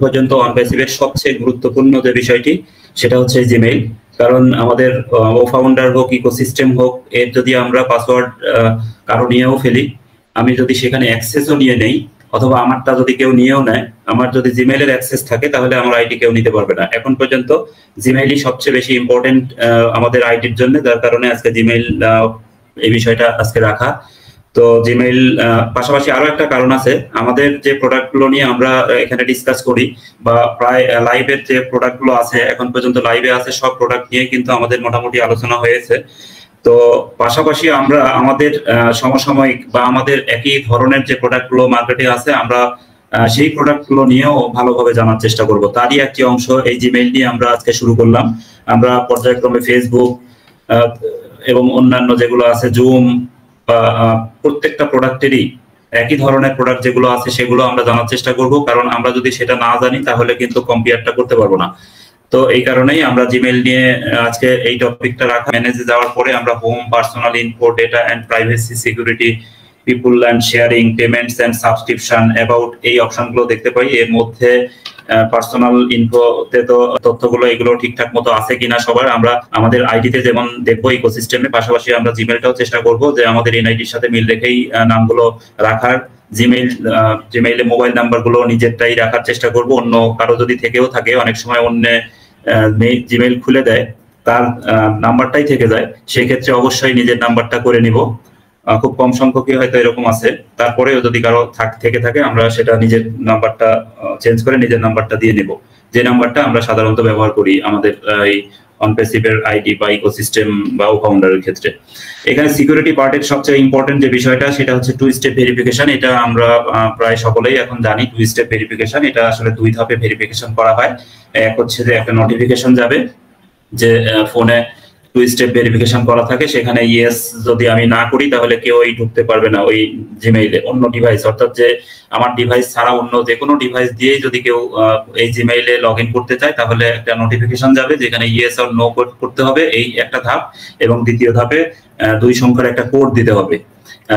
পর্যন্ত অনপ্যাসিভের সবচেয়ে গুরুত্বপূর্ণ যে বিষয়টি সেটা হচ্ছে জিমেইল। কারণ আমাদের ফাউন্ডার হোক, ইকোসিস্টেম হোক, এর যদি আমরা পাসওয়ার্ড কারো নিয়েও ফেলি, আমি যদি সেখানে অ্যাক্সেসও নিয়ে নেই, অথবা আমারটা যদি কেউ নিয়েও নেয়, আমার যদি জিমেইলের অ্যাক্সেস থাকে তাহলে আমার আইডি কেউ নিতে পারবে না। এখন পর্যন্ত জিমেইলই সবচেয়ে বেশি ইম্পর্টেন্ট আমাদের আইডির জন্য, যার কারণে আজকে জিমেইল এই বিষয়টা আজকে রাখা। তো জিমেইল পাশাপাশি আরো একটা কারণ আছে, আমাদের যে প্রোডাক্টগুলো নিয়ে আমরা এখানে ডিসকাস করি বা প্রায় লাইভের যে প্রোডাক্টগুলো আছে এখন পর্যন্ত লাইভে আছে, সব প্রোডাক্ট নিয়ে কিন্তু আমাদের মোটামুটি আলোচনা হয়েছে। তো পাশাপাশি আমরা আমাদের সমসাময়িক বা আমাদের একই ধরনের যে প্রোডাক্টগুলো মার্কেটে আছে, আমরা সেই প্রোডাক্টগুলো নিয়েও ভালোভাবে জানার চেষ্টা করব। তারই একটি অংশ এই জিমেইল নিয়ে আমরা আজকে শুরু করলাম। আমরা পর্যায়ক্রমে ফেসবুক এবং অন্যান্য যেগুলো আছে, জুম বা প্রত্যেকটা প্রোডাক্টেরই একই ধরনের প্রোডাক্ট যেগুলো আছে সেগুলো আমরা জানার চেষ্টা করব, কারণ আমরা যদি সেটা না জানি তাহলে কিন্তু কম্পেয়ারটা করতে পারবো না। তো এই কারণেই আমরা জিমেইল নিয়ে আজকে এই টপিকটা রাখা। ম্যানেজে যাওয়ার পরে আমরা home, personal info, data and privacy, security, people and sharing, payments and subscription, about এই অপশনগুলো দেখতে পাই। এর মধ্যে পার্সোনাল ইনফোতে তো তথ্যগুলো এগুলো ঠিকঠাক মতো আছে কিনা সবার আমরা আমাদের আইডিতে যেমন দেখবো ইকোসিস্টেমে, পাশাপাশি আমরা জিমেইলটাও চেষ্টা করব যে আমাদের এনআইডির সাথে মিল রেখেই নামগুলো রাখার। জিমেইলে মোবাইল নাম্বারগুলো নিজেরটাই রাখার চেষ্টা করব, অন্য কারো যদি থেকেও থাকে, অনেক সময় অন্য জিমেইল খুলে দেয় তার নাম্বারটাই থেকে যায়, সেই ক্ষেত্রে অবশ্যই নিজের নাম্বারটা করে নিব। খুব কম সংখ্যকই হয়তো এরকম আছে, তারপরেও যদি কারো থেকে থাকে আমরা সেটা নিজের নাম্বারটা চেঞ্জ করে নিজের নাম্বারটা দিয়ে নেব, যে নাম্বারটা আমরা সাধারণত ব্যবহার করি আমাদের এই অনপ্যাসিভের আইডি বা ইকোসিস্টেম বা ফাউন্ডারের ক্ষেত্রে। এখানে সিকিউরিটি পার্টের সবচেয়ে ইম্পর্টেন্ট যে বিষয়টা সেটা হচ্ছে টু স্টেপ ভেরিফিকেশন। এটা আমরা প্রায় সকলেই এখন জানি। টু স্টেপ ভেরিফিকেশন এটা আসলে দুই ধাপে ভেরিফিকেশন করা হয়। এক হচ্ছে যে একটা নোটিফিকেশন যাবে যে ফোনে টু স্টেপ ভেরিফিকেশন করা থাকে, সেখানে ইয়েস যদি আমি না করি তাহলে কেউই ঢুকতে পারবে না ওই জিমেইলে। অন্য ডিভাইস, অর্থাৎ যে আমার ডিভাইস ছাড়া অন্য যে কোনো ডিভাইস দিয়েই যদি কেউ এই জিমেইলে লগ ইন করতে চায় তাহলে একটা নোটিফিকেশন যাবে যেখানে ইয়েস আর নো করতে হবে, এই একটা ধাপ। এবং দ্বিতীয় ধাপে 2 সংখ্যার একটা কোড দিতে হবে।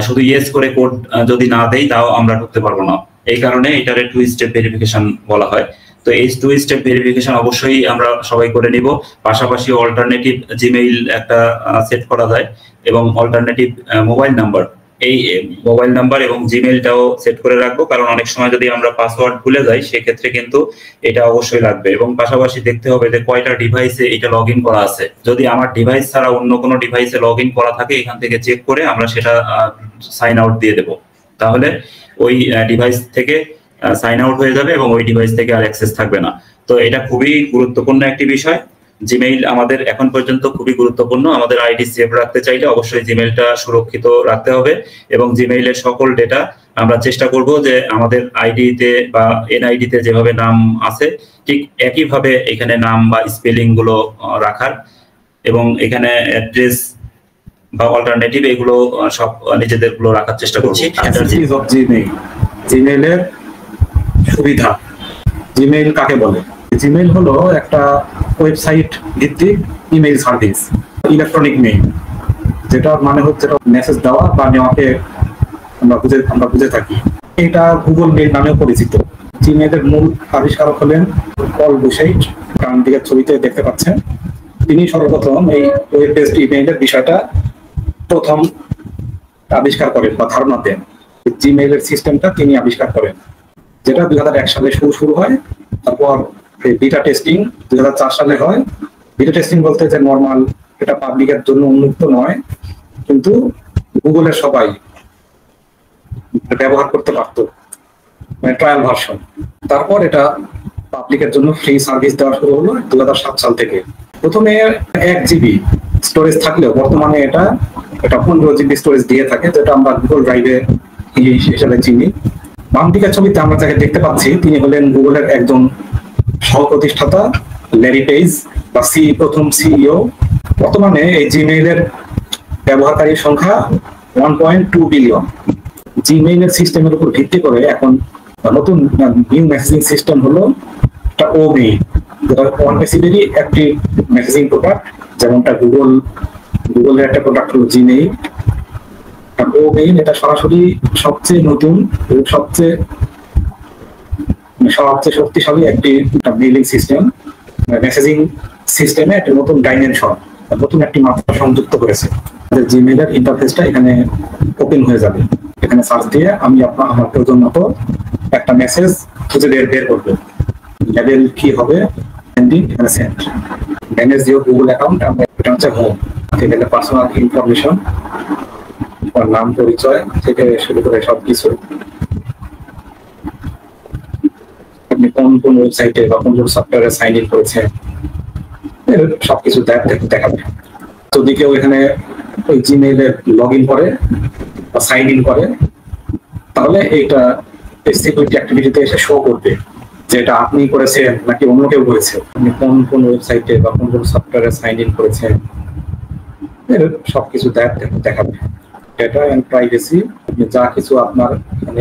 শুধু ইয়েস করে কোড যদি না দেই তাও আমরা ঢুকতে পারবো না। এই কারণে এটারে টু স্টেপ ভেরিফিকেশন বলা হয়। তো এই টু স্টেপ ভেরিফিকেশন অবশ্যই আমরা সবাই করে নিব। পাশাপাশি অল্টারনেটিভ জিমেইল একটা সেট করা যায় এবং অল্টারনেটিভ মোবাইল নাম্বার, এই মোবাইল নাম্বার এবং জিমেইলটাও সেট করে রাখবো, কারণ অনেক সময় যদি আমরা পাসওয়ার্ড ভুলে যাই সেক্ষেত্রে কিন্তু এটা অবশ্যই লাগবে। এবং পাশাপাশি দেখতে হবে যে কয়টা ডিভাইসে এটা লগ ইন করা আছে। যদি আমার ডিভাইস ছাড়া অন্য কোনো ডিভাইসে লগ ইন করা থাকে, এখান থেকে চেক করে আমরা সেটা সাইন আউট দিয়ে দেবো, তাহলে ওই ডিভাইস থেকে সাইন আউট হয়ে যাবে এবং ওই ডিভাইস থেকে আর অ্যাক্সেস থাকবে না। তো এটা খুবই গুরুত্বপূর্ণ একটি বিষয়। জিমেইল আমাদের এখন পর্যন্ত খুবই গুরুত্বপূর্ণ। আমাদের আইডি সেভ রাখতে চাইলে অবশ্যই জিমেইলটা সুরক্ষিত রাখতে হবে এবং জিমেইলের সকল ডেটা আমরা চেষ্টা করব যে আমাদের আইডিতে বা এনআইডিতে যেভাবে নাম আছে ঠিক একইভাবে এখানে নাম বা স্পেলিং গুলো রাখার, এবং এখানে অ্যাড্রেস বা অল্টারনেটিভ এগুলো সব নিজেদের গুলো রাখার চেষ্টা করছি। জিমেইলের সুবিধা। জিমেইল কাকে বলে? জিমেইল হলো একটা ওয়েবসাইট ভিত্তিক ইমেইল সার্ভিস, ইলেকট্রনিক মেইল, যেটা মানে হচ্ছে মেসেজ দেওয়া বা নেওয়াকে আমরা বুঝে থাকি। এটা গুগল মেইল নামেও পরিচিত। জিমেইলের মূল আবিষ্কারক হলেন পল বুশেইট, ডান দিকের ছবিতে দেখতে পাচ্ছেন। তিনি সর্বপ্রথম এই ওয়েব বেসড ইমেইলের বিষয়টা প্রথম আবিষ্কার করেন বা ধারণা দেন। জিমেইলের সিস্টেমটা তিনি আবিষ্কার করেন, যেটা 2001 সালে শুরু হয়। তারপর বিটা টেস্টিং 2004 সালে হয়। বিটা টেস্টিং বলতে যে নর্মাল, এটা পাবলিকের জন্য উন্মুক্ত নয়, কিন্তু গুগলের সবাই ব্যবহার করতে পারতো, মানে ট্রায়াল ভার্সন। তারপর এটা পাবলিকের জন্য ফ্রি সার্ভিস দেওয়া শুরু হলো 2007 সাল থেকে। প্রথমে 1 জিবি স্টোরেজ থাকলেও বর্তমানে এটা 15 জিবি স্টোরেজ দিয়ে থাকে, যেটা আমরা গুগল ড্রাইভে হিসেবে চিনি। বাম দিকের ছবিতে আমরা যাকে দেখতে পাচ্ছি তিনি হলেন গুগলের একজন সহ প্রতিষ্ঠাতা ল্যারি পেজ বা প্রথম সিইও। বর্তমানে এই জিমেইলের ব্যবহারকারীর সংখ্যা 1.2 বিলিয়ন। জিমেইলের সিস্টেমের উপর ভিত্তি করে এখন নতুন নিউ মেসেজিং সিস্টেম হলো একটা ওমেইল, যেটা অনপ্যাসিভেরই একটি মেসেজিং প্রোডাক্ট, যেমনটা গুগলের একটা প্রোডাক্ট হলো জিমেইল। ওমেইল এটা সরাসরি সবচেয়ে নতুন এবং সবচেয়ে সবচেয়ে শক্তিশালী একটি মেইলিং সিস্টেম, মেসেজিং সিস্টেমে একটা নতুন ডাইমেনশন, নতুন একটি মাত্রা সংযুক্ত করেছে। জিমেইলের ইন্টারফেসটা এখানে ওপেন হয়ে যাবে। এখানে সার্চ দিয়ে আমি আমার প্রয়োজন মতো একটা মেসেজ খুঁজে বের করবো। লেভেল কি হবে, এখানে send. Manage your Google account, এটা হচ্ছে হোম। এখানে পার্সোনাল ইনফরমেশন, নাম, পরিচয় থেকে শুরু করে সবকিছু, আপনি কোন কোন ওয়েবসাইটে বা কোন কোন সফটওয়্যারে সাইন ইন করেছেন, সবকিছু দেখাবে। যদি কেউ এখানে ওই জিমেইলে লগ ইন করে বা সাইন ইন করে, তাহলে এইটা সিকিউরিটি অ্যাক্টিভিটিতে এসে শো করবে যে এটা আপনি করেছেন নাকি অন্য কেউ করেছে, আপনি কোন কোন ওয়েবসাইটে বা কোন কোন সফটওয়্যারে সাইন ইন করেছেন, সবকিছু দেখাবে। ডেটা এন্ড প্রাইভেসি, আপনি যা কিছু আপনার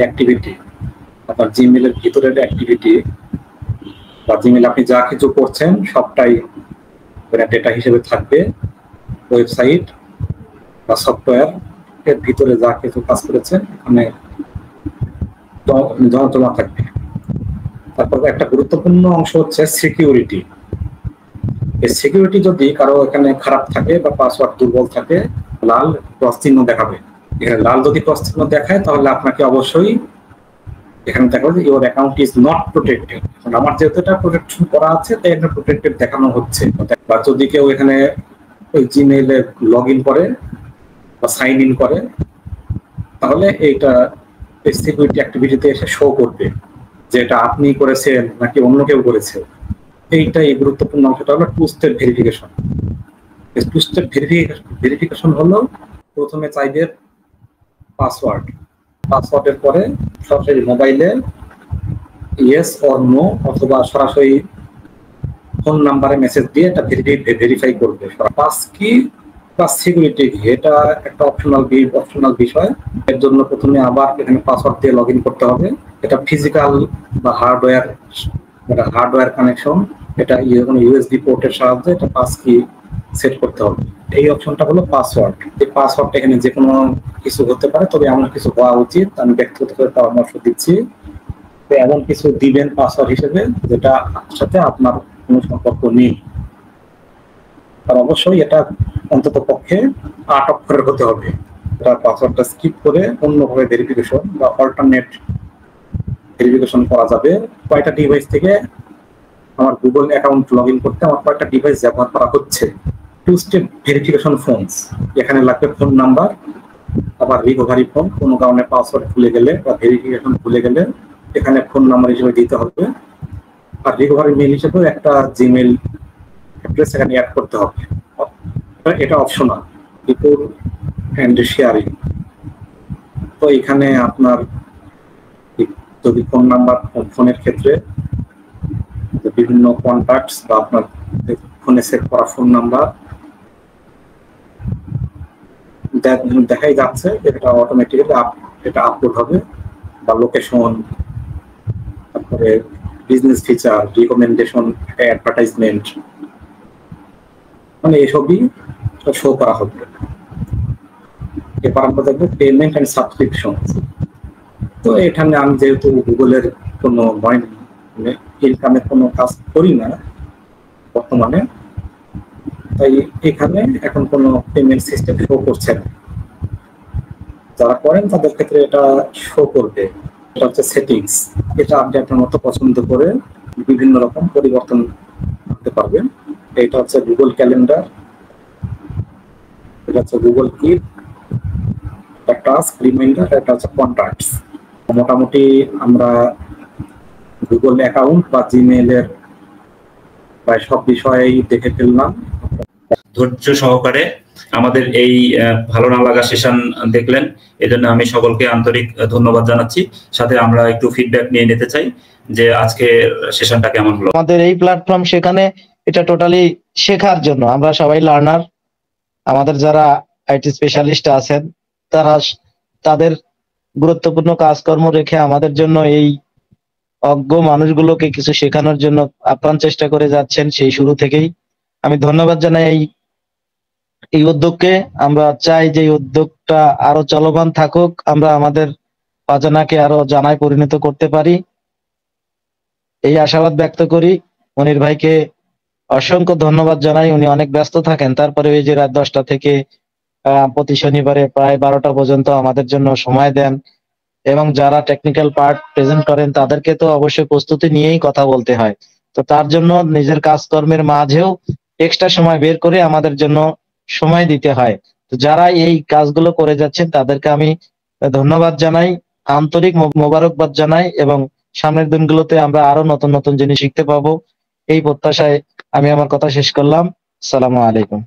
অ্যাক্টিভিটি, আপনার জিমেইলের ভিতরের অ্যাক্টিভিটি বা জিমেইল আপনি যা কিছু করছেন সবটাই ডেটা হিসেবে থাকবে। ওয়েবসাইট বা সফটওয়্যার এর ভিতরে যা কিছু কাজ করেছেন এখানে জমা থাকবে। তারপর একটা গুরুত্বপূর্ণ অংশ হচ্ছে সিকিউরিটি। এই সিকিউরিটি যদি কারো এখানে খারাপ থাকে বা পাসওয়ার্ড দুর্বল থাকে, লাল ক্রস চিহ্ন দেখাবে। এখানে লাল যদি ক্রস চিহ্ন দেখায় তাহলে আপনাকে অবশ্যই এখানে দেখাবে যে your account is not protected. আমার যেহেতু এটা প্রোটেকশন করা আছে তাই এটা প্রোটেক্টেড দেখানো হচ্ছে। বা যদি কেউ এখানে ওই জিমেইলে লগ ইন করে বা সাইন ইন করে, তাহলে এইটা সিকিউরিটি অ্যাক্টিভিটিতে এসে শো করবে যে এটা আপনি করেছেন নাকি অন্য কেউ করেছে। এইটাই গুরুত্বপূর্ণ অংশটা হলো two step verification. Two step verification হলো প্রথমে চাইবে পাসওয়ার্ডের পরে সরাসরি মোবাইলে ইয়েস অর নো অথবা সরাসরি ফোন নাম্বারে মেসেজ দিয়ে এটা ভেরিফাই করবে। পাস কি বা সিকিউরিটি কি, এটা একটা অপশনাল বিষয়। এর জন্য প্রথমে আবার এখানে পাসওয়ার্ড দিয়ে লগ ইন করতে হবে। এটা ফিজিক্যাল বা হার্ডওয়্যার কানেকশন, এটা ইউএসবি পোর্টের সাহায্যে এটা পাস কি সেট করতে হবে। এই অপশনটা হলো পাসওয়ার্ড। এই পাসওয়ার্ডটা এখানে যে কোনো কিছু হতে পারে, তবে এমন কিছু হওয়া উচিত, আমি ব্যক্তিগতভাবে পরামর্শ দিচ্ছি। এমন কিছু দিবেন পাসওয়ার্ড হিসেবে যেটা সাথে আপনার কোনো সম্পর্ক নেই। আর অবশ্যই এটা অন্তত পক্ষে 8 অক্ষরের হতে হবে। এটা পাসওয়ার্ডটা স্কিপ করে অন্যভাবে ভেরিফিকেশন বা অল্টারনেট ভেরিফিকেশন করা যাবে। কয়টা ডিভাইস থেকে আমার গুগল অ্যাকাউন্ট লগ ইন করতে আমার কয়টা ডিভাইস ব্যবহার করা হচ্ছে। টু স্টেপ ভেরিফিকেশন ফোনস, এখানে লাগবে ফোন নাম্বার, আবার রিকভারি ফোন, কোনো কারণে পাসওয়ার্ড ভুলে গেলে বা ভেরিফিকেশন ভুলে গেলে এখানে ফোন নাম্বার হিসেবে দিতে হবে। আর রিকভারি মেইল হিসেবে একটা জিমেইল অ্যাড্রেস এখানে অ্যাড করতে হবে। এটা অপশনাল, রিপোর্ট এন্ড শেয়ারিং। তো এখানে আপনার যদি ফোন নাম্বার, ফোনের ক্ষেত্রে বিভিন্ন কন্ট্যাক্টস বা আপনার ফোনে সেভ করা ফোন নাম্বার দেখাই যাচ্ছে, এটা অটোমেটিক্যালি এটা আপলোড হবে। বা লোকেশন, তারপরে বিজনেস ফিচার, রিকমেন্ডেশন, অ্যাডভার্টাইজমেন্ট, মানে এসবই শো করা হবে। এরপর আমরা দেখবো পেমেন্ট অ্যান্ড সাবস্ক্রিপশন। তো এখানে আমি যেহেতু গুগলের কোনো ইনকামের কোনো কাজ করি না বর্তমানে, তাই এখানে এখন কোনো পেমেন্ট সিস্টেম শো করছে না। যারা করেন তাদের ক্ষেত্রে এটা শো করবে। এটা হচ্ছে সেটিংস, এটা আপনি আপনার মতো পছন্দ করে বিভিন্ন রকম পরিবর্তন করতে পারবেন। এটা হচ্ছে গুগল ক্যালেন্ডার, এটা হচ্ছে গুগল কিপ, টাস্ক, রিমাইন্ডার, এটা হচ্ছে কন্ট্যাক্টস। মোটামুটি আমরা গুগল অ্যাকাউন্ট বা জিমেইলের প্রায় সব বিষয়েই দেখে ফেললাম। ধৈর্য সহকারে আমাদের এই ভালো না লাগা সেশন দেখলেন, এজন্য আমি সকলকে আন্তরিক ধন্যবাদ জানাচ্ছি। সাথে আমরা একটু ফিডব্যাক নিয়ে নিতে চাই যে আজকে সেশনটা কেমন হলো। আমাদের এই প্ল্যাটফর্ম, সেখানে এটা টোটালি শেখার জন্য, আমরা সবাই লার্নার। আমাদের যারা আইটি স্পেশালিস্ট আছেন তারা তাদের গুরুত্বপূর্ণ কাজকর্ম রেখে আমাদের জন্য এই অজ্ঞ মানুষগুলোকে কিছু শেখানোর জন্য আপ্রাণ চেষ্টা করে যাচ্ছেন সেই শুরু থেকেই। আমি ধন্যবাদ জানাই এই উদ্যোগকে। আমরা চাই যে এই উদ্যোগটা আরো চলমান থাকুক, আমরা আমাদের অজানাকে আরো জানায় পরিণত করতে পারি। এই আশাবাদ ব্যক্ত করি। মনির ভাইকে অসংখ্য ধন্যবাদ জানাই, উনি অনেক ব্যস্ত থাকেন, তারপরে এই যে রাত 10টা থেকে প্রতি শনিবারে প্রায় 12টা পর্যন্ত আমাদের জন্য সময় দেন, এবং যারা টেকনিক্যাল পার্ট প্রেজেন্ট করেন তাদেরকে তো অবশ্যই প্রস্তুতি নিয়েই কথা বলতে হয়। তো তার জন্য নিজের কাজকর্মের মাঝেও এক্সট্রা সময় বের করে আমাদের জন্য সময় দিতে হয়। তো যারা এই কাজগুলো করে যাচ্ছেন তাদেরকে আমি ধন্যবাদ জানাই, আন্তরিক মোবারকবাদ জানাই, এবং সামনের দিনগুলোতে আমরা আরো নতুন নতুন জিনিস শিখতে পাবো এই প্রত্যাশায় আমি আমার কথা শেষ করলাম। আসসালামু আলাইকুম।